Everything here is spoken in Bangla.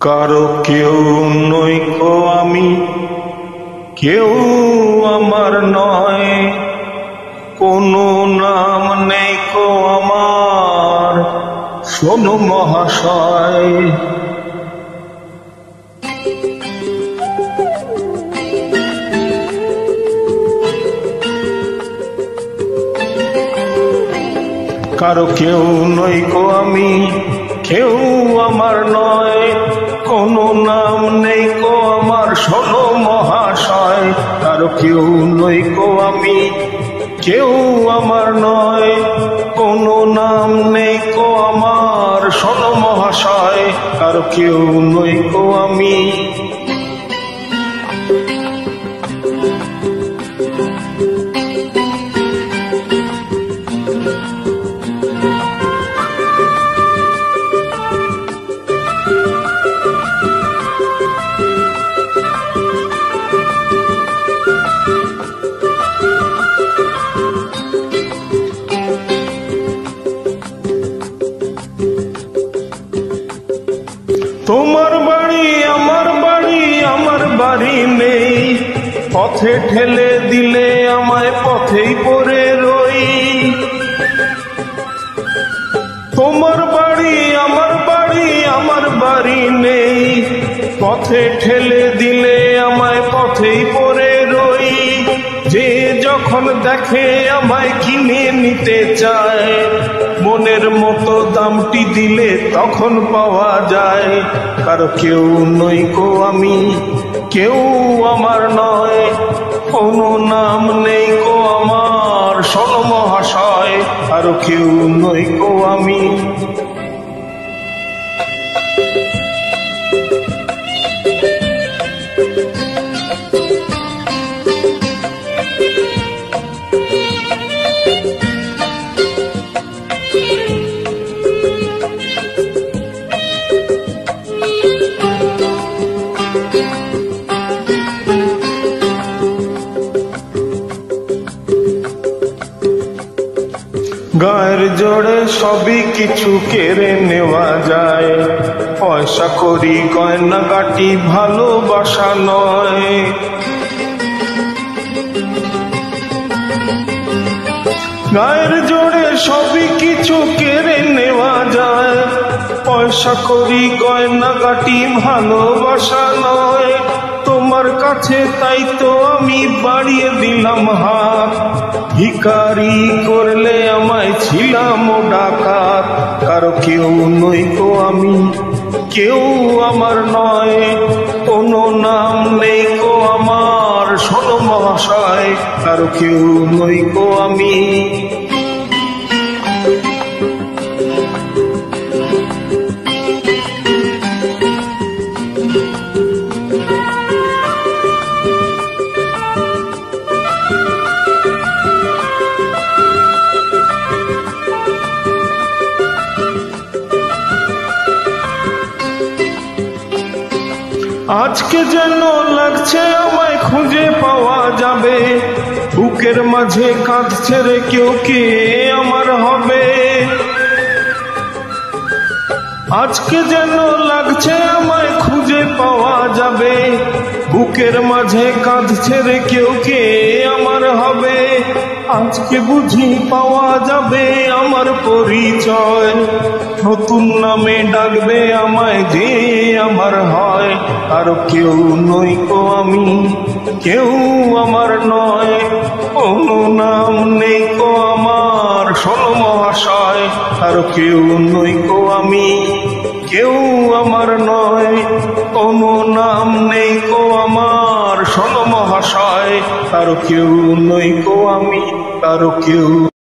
কারো কেউ নই কো আমি, কেউ আমার নয়, কোনো নাম নেই কো আমার, শোনো মহাশয়। কারো কেউ নই কো আমি, কেউ আমার নয়, কোনো নাম নেই কো আমার, শোনো মহাশয়। কারো কেউ নই কো আমি, কেউ আমার নয়, কোনো নাম নেই কো আমার, শোনো মহাশয়। কারো কেউ নই কো আমি। তোমার বাড়ি আমার বাড়ি, আমার বাড়ি নেই, পথে ঠেলে দিলে আমায় পথেই পড়ে রই। তোমার বাড়ি আমার বাড়ি, আমার বাড়ি নেই, পথে ঠেলে দিলে আমায় পথেই পড়ে রই। যে যখন দেখে আমায় কিনে নিতে চায়, মনের মতো দামটি দিলে তখন পাওয়া যায়। কারো কেউ নই কো আমি, কেউ আমার নয়, কোনো নাম নেই কো আমার, শোনো মহাশয়। কারো কেউ নই কো আমি। গায়ের জোরে সবই কিছু কেড়ে নেওয়া যায়, পয়সা করি গয়না গাটি ভালোবাসা নয়। গায়ের জোরে সবই কিছু কেড়ে নেওয়া যায়, পয়সা করি গয়না গাটি ভালোবাসা নয়। তোমার কাছে তাই তো আমি বাড়িয়ে দিলাম হাত, ভিখারি করলে আমায় ছিলাম ও ডাকাত। কারো কেউ নই কো আমি, কেউ আমার নয়, কোনো নাম নেই কো আমার, শোনো মহাশয়। কারো কেউ নই কো আমি। আজকে যেন লাগছে আমায় খুঁজে পাওয়া যাবে, বুকের মাঝে কাঁদছে রে কেউ, কে আমার হবে। আজকে যেন লাগছে আমায় খুঁজে পাওয়া যাবে, বুকের মাঝে কাঁদছে রে কেউ, কে আমার হবে। আজকে বুঝি পাওয়া যাবে আমার পরিচয়, নতুন নামে ডাকবে আমায় যে আমার হয়। কারো কেউ নই কো আমি, কেউ আমার নয়, কোনো নাম নেই কো আমার, শোনো মহাশয়। কারো কেউ নই কো আমি, কেউ আমার নয়, কোনো নাম নেই কো আমার, শোনো মহাশয়। কারো কেউ নই কো আমি, কারো কেউ